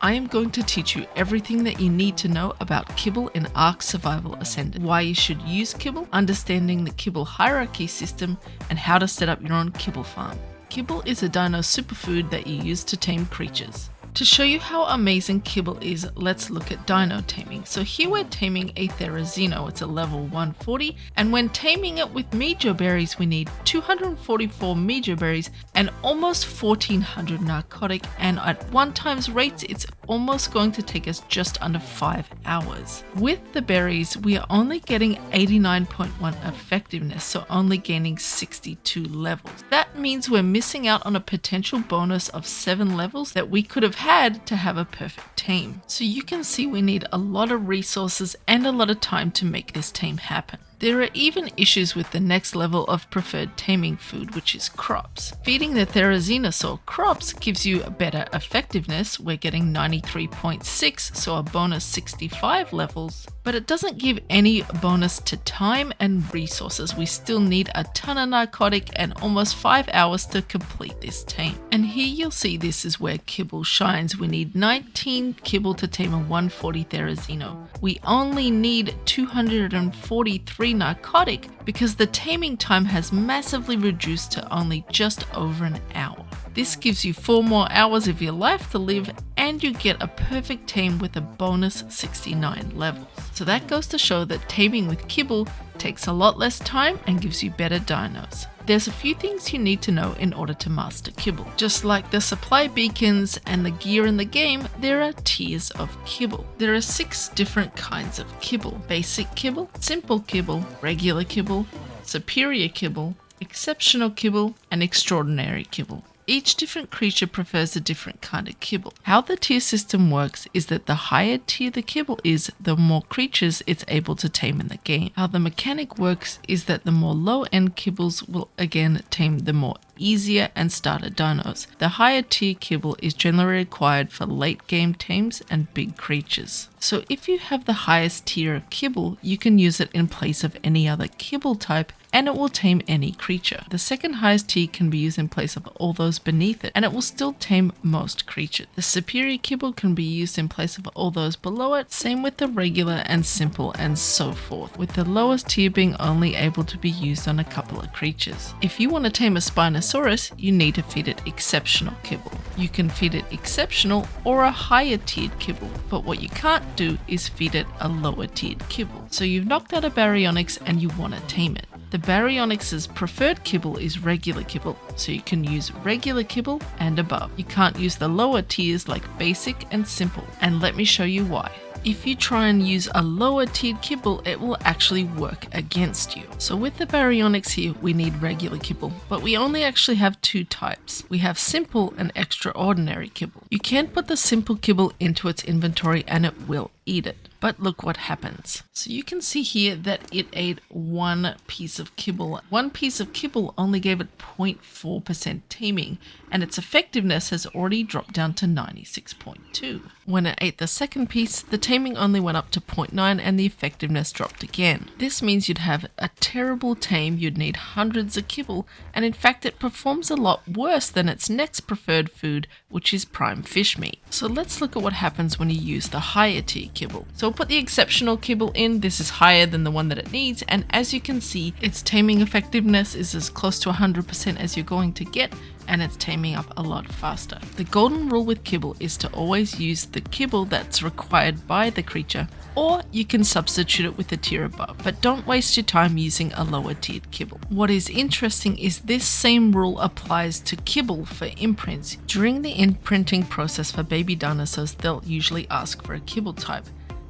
I am going to teach you everything that you need to know about Kibble in Ark Survival Ascended, why you should use Kibble, understanding the Kibble Hierarchy system, and how to set up your own Kibble farm. Kibble is a dino superfood that you use to tame creatures. To show you how amazing Kibble is, let's look at dino taming. So here we're taming a Therizino, it's a level 140, and when taming it with Mejo berries we need 244 Mejo berries and almost 1400 narcotic, and at 1x rates it's almost going to take us just under 5 hours. With the berries we are only getting 89.1 effectiveness, so only gaining 62 levels. That means we're missing out on a potential bonus of 7 levels that we could have had to have a perfect tame. So you can see we need a lot of resources and a lot of time to make this tame happen. There are even issues with the next level of preferred taming food, which is crops. Feeding the Therizinosaur crops gives you a better effectiveness. We're getting 93.6, so a bonus 65 levels, but it doesn't give any bonus to time and resources. We still need a ton of narcotic and almost 5 hours to complete this tame. And here you'll see this is where Kibble shines. We need 19 Kibble to tame a 140 Therizino. We only need 243 narcotic because the taming time has massively reduced to only just over an hour. This gives you 4 more hours of your life to live, and you get a perfect tame with a bonus 69 levels. So that goes to show that taming with Kibble takes a lot less time and gives you better dinos. There's a few things you need to know in order to master Kibble. Just like the supply beacons and the gear in the game, there are tiers of Kibble. There are 6 different kinds of Kibble: basic Kibble, simple Kibble, regular Kibble, superior Kibble, exceptional Kibble, and extraordinary Kibble. Each different creature prefers a different kind of Kibble. How the tier system works is that the higher tier the Kibble is, the more creatures it's able to tame in the game. How the mechanic works is that the more low-end Kibbles will again tame the more easier and starter dinos. The higher tier Kibble is generally required for late game tames and big creatures. So if you have the highest tier of Kibble, you can use it in place of any other Kibble type and it will tame any creature. The second highest tier can be used in place of all those beneath it and it will still tame most creatures. The superior Kibble can be used in place of all those below it, same with the regular and simple and so forth, with the lowest tier being only able to be used on a couple of creatures. If you want to tame a Spinosaurus, you need to feed it exceptional Kibble. You can feed it exceptional or a higher tiered Kibble, but what you can't do is feed it a lower tiered Kibble. So you've knocked out a Baryonyx and you want to tame it. The Baryonyx's preferred Kibble is regular Kibble, so you can use regular Kibble and above. You can't use the lower tiers like basic and simple, and let me show you why. If you try and use a lower tiered Kibble, it will actually work against you. So with the Baryonyx here, we need regular Kibble, but we only actually have 2 types. We have simple and extraordinary Kibble. You can put the simple Kibble into its inventory and it will eat it. But look what happens. So you can see here that it ate 1 piece of Kibble. 1 piece of Kibble only gave it 0.4% taming, and its effectiveness has already dropped down to 96.2. When it ate the second piece, the taming only went up to 0.9 and the effectiveness dropped again. This means you'd have a terrible tame, you'd need hundreds of Kibble, and in fact it performs a lot worse than its next preferred food, which is prime fish meat. So let's look at what happens when you use the higher tier Kibble. So we'll put the exceptional Kibble in. This is higher than the one that it needs, and as you can see, its taming effectiveness is as close to 100% as you're going to get, and it's taming up a lot faster. The golden rule with Kibble is to always use the Kibble that's required by the creature, or you can substitute it with the tier above, but don't waste your time using a lower tiered Kibble. What is interesting is this same rule applies to Kibble for imprints. During the imprinting process for baby dinosaurs, they'll usually ask for a Kibble type.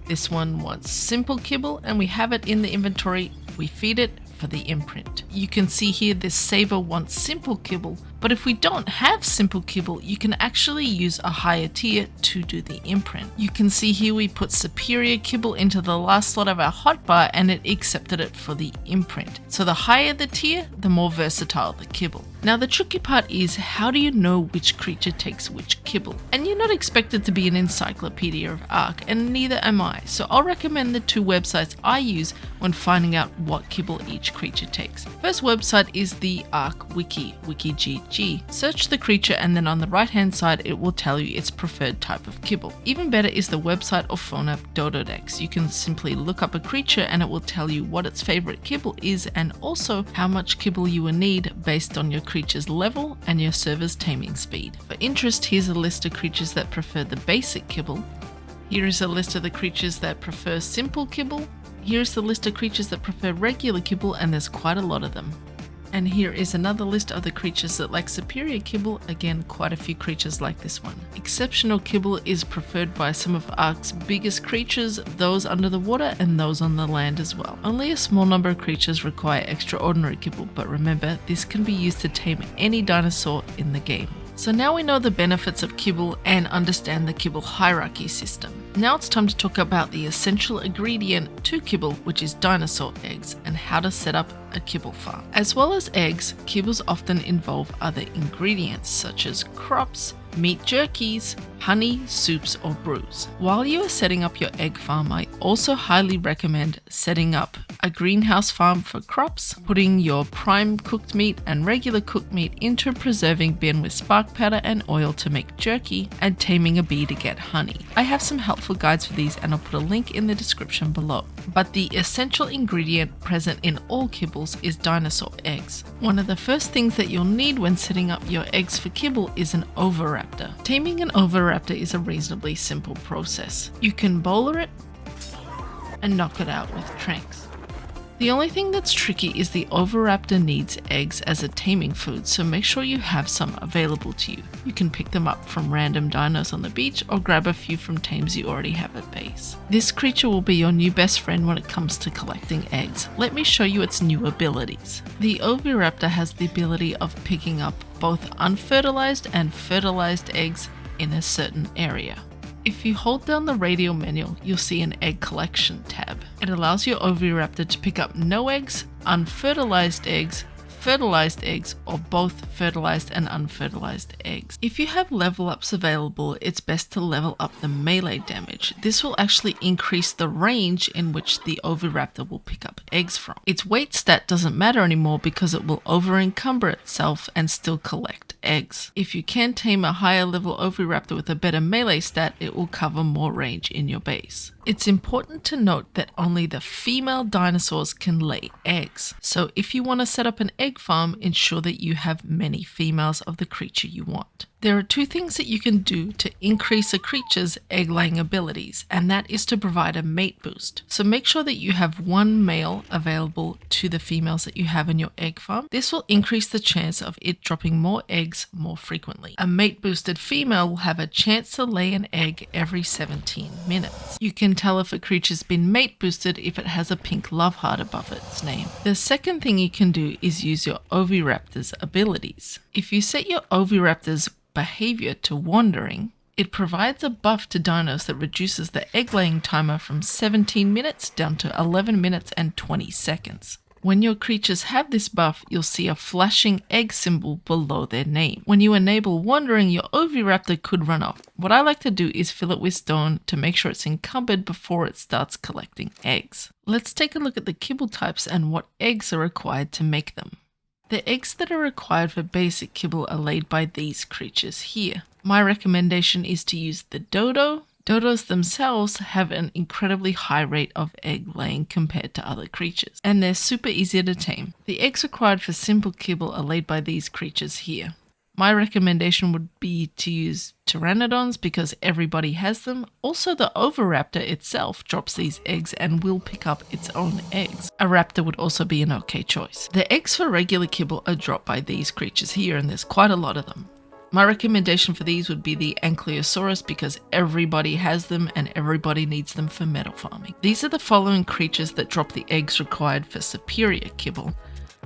This one wants simple Kibble and we have it in the inventory. We feed it for the imprint. You can see here this saber wants simple Kibble, but if we don't have simple Kibble, you can actually use a higher tier to do the imprint. You can see here we put superior Kibble into the last slot of our hotbar and it accepted it for the imprint. So the higher the tier, the more versatile the Kibble. Now the tricky part is, how do you know which creature takes which kibble? And you're not expected to be an encyclopedia of Ark, and neither am I, so I'll recommend the two websites I use when finding out what kibble each creature takes. First website is the Ark Wiki, WikiGG. Search the creature and then on the right hand side it will tell you its preferred type of kibble. Even better is the website or phone app Dododex. You can simply look up a creature and it will tell you what its favorite kibble is and also how much kibble you will need based on your creature's level and your server's taming speed. For interest, here's a list of creatures that prefer the basic kibble. Here is a list of the creatures that prefer simple kibble. Here is the list of creatures that prefer regular kibble, and there's quite a lot of them. And here is another list of the creatures that like superior kibble, again quite a few creatures like this one. Exceptional kibble is preferred by some of Ark's biggest creatures, those under the water and those on the land as well. Only a small number of creatures require extraordinary kibble, but remember, this can be used to tame any dinosaur in the game. So now we know the benefits of kibble and understand the kibble hierarchy system. Now it's time to talk about the essential ingredient to kibble, which is dinosaur eggs, and how to set up a kibble farm. As well as eggs, kibbles often involve other ingredients such as crops, meat jerkies, honey, soups, or brews. While you are setting up your egg farm, I also highly recommend setting up a greenhouse farm for crops, putting your prime cooked meat and regular cooked meat into a preserving bin with spark powder and oil to make jerky, and taming a bee to get honey. I have some helpful guides for these and I'll put a link in the description below. But the essential ingredient present in all kibbles is dinosaur eggs. One of the first things that you'll need when setting up your eggs for kibble is an oviraptor. Taming an oviraptor is a reasonably simple process. You can bowler it and knock it out with tranks. The only thing that's tricky is the oviraptor needs eggs as a taming food, so make sure you have some available to you. You can pick them up from random dinos on the beach or grab a few from tames you already have at base. This creature will be your new best friend when it comes to collecting eggs. Let me show you its new abilities. The oviraptor has the ability of picking up both unfertilized and fertilized eggs in a certain area. If you hold down the radial menu, you'll see an egg collection tab. It allows your oviraptor to pick up no eggs, unfertilized eggs, fertilized eggs, or both fertilized and unfertilized eggs. If you have level ups available, it's best to level up the melee damage. This will actually increase the range in which the oviraptor will pick up eggs from. Its weight stat doesn't matter anymore because it will over-encumber itself and still collect eggs. If you can tame a higher level oviraptor with a better melee stat, it will cover more range in your base. It's important to note that only the female dinosaurs can lay eggs. So if you want to set up an egg farm, ensure that you have many females of the creature you want. There are two things that you can do to increase a creature's egg-laying abilities, and that is to provide a mate boost. So make sure that you have one male available to the females that you have in your egg farm. This will increase the chance of it dropping more eggs more frequently. A mate boosted female will have a chance to lay an egg every 17 minutes. You can tell if a creature's been mate boosted if it has a pink love heart above its name. The second thing you can do is use your oviraptor's abilities. If you set your oviraptor's behavior to wandering, it provides a buff to dinos that reduces the egg laying timer from 17 minutes down to 11 minutes and 20 seconds. When your creatures have this buff, you'll see a flashing egg symbol below their name. When you enable wandering, your oviraptor could run off. What I like to do is fill it with stone to make sure it's encumbered before it starts collecting eggs. Let's take a look at the kibble types and what eggs are required to make them. The eggs that are required for basic kibble are laid by these creatures here. My recommendation is to use the dodo. Dodos themselves have an incredibly high rate of egg laying compared to other creatures, and they're super easy to tame. The eggs required for simple kibble are laid by these creatures here. My recommendation would be to use pteranodons because everybody has them. Also, the oviraptor itself drops these eggs and will pick up its own eggs. A raptor would also be an okay choice. The eggs for regular kibble are dropped by these creatures here, and there's quite a lot of them. My recommendation for these would be the Ankylosaurus because everybody has them and everybody needs them for metal farming. These are the following creatures that drop the eggs required for superior kibble.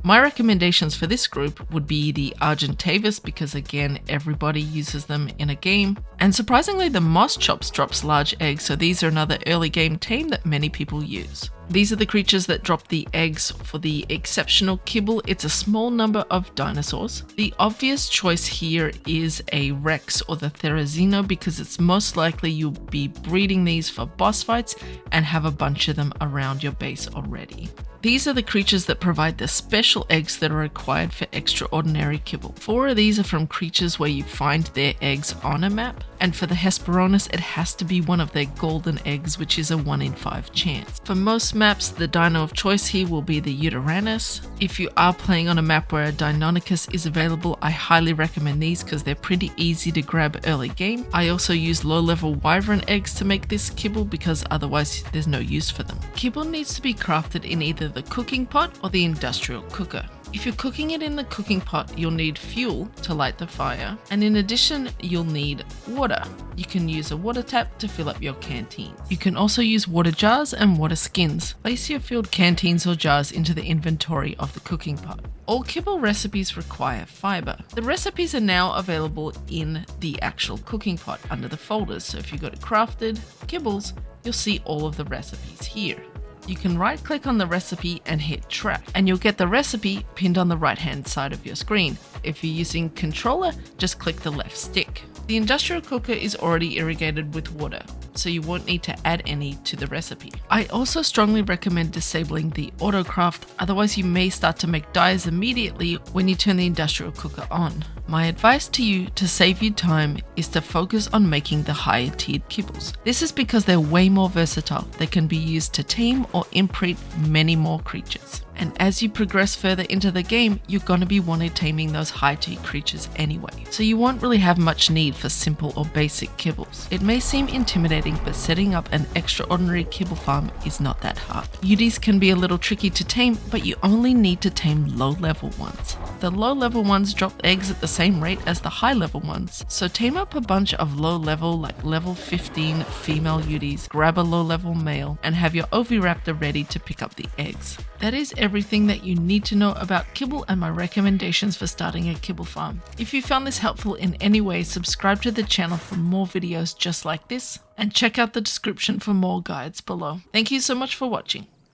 My recommendations for this group would be the Argentavis because again everybody uses them in a game, And surprisingly, the moss chops drops large eggs, so these are another early game tame that many people use. These are the creatures that drop the eggs for the exceptional kibble. It's a small number of dinosaurs. The obvious choice here is a Rex or the Therizino because it's most likely you'll be breeding these for boss fights and have a bunch of them around your base already. These are the creatures that provide the special eggs that are required for extraordinary kibble. 4 of these are from creatures where you find their eggs on a map, and for the Hesperornis it has to be one of their golden eggs, which is a 1 in 5 chance. For most maps, the dino of choice here will be the Uteranus. If you are playing on a map where a Deinonychus is available, I highly recommend these because they're pretty easy to grab early game. I also use low-level wyvern eggs to make this kibble because otherwise there's no use for them. Kibble needs to be crafted in either the cooking pot or the industrial cooker. If you're cooking it in the cooking pot, you'll need fuel to light the fire, and in addition, you'll need water. You can use a water tap to fill up your canteen. You can also use water jars and water skins. Place your filled canteens or jars into the inventory of the cooking pot. All kibble recipes require fiber. The recipes are now available in the actual cooking pot under the folders, so if you go to Crafted, Kibbles, you'll see all of the recipes here. You can right click on the recipe and hit track, and you'll get the recipe pinned on the right hand side of your screen. If you're using controller, just click the left stick. The industrial cooker is already irrigated with water, so you won't need to add any to the recipe. I also strongly recommend disabling the autocraft, otherwise you may start to make dyes immediately when you turn the industrial cooker on. My advice to you to save you time is to focus on making the higher tiered kibbles. This is because they're way more versatile. They can be used to tame or imprint many more creatures. And as you progress further into the game, you're going to be wanting taming those high tier creatures anyway. So you won't really have much need for simple or basic kibbles. It may seem intimidating, but setting up an extraordinary kibble farm is not that hard. Uties can be a little tricky to tame, but you only need to tame low level ones. The low level ones drop eggs at the same rate as the high level ones. So tame up a bunch of low level, like level 15 female uties, grab a low level male, and have your oviraptor ready to pick up the eggs. That is everything that you need to know about kibble and my recommendations for starting a kibble farm. If you found this helpful in any way, subscribe to the channel for more videos just like this, and check out the description for more guides below. Thank you so much for watching.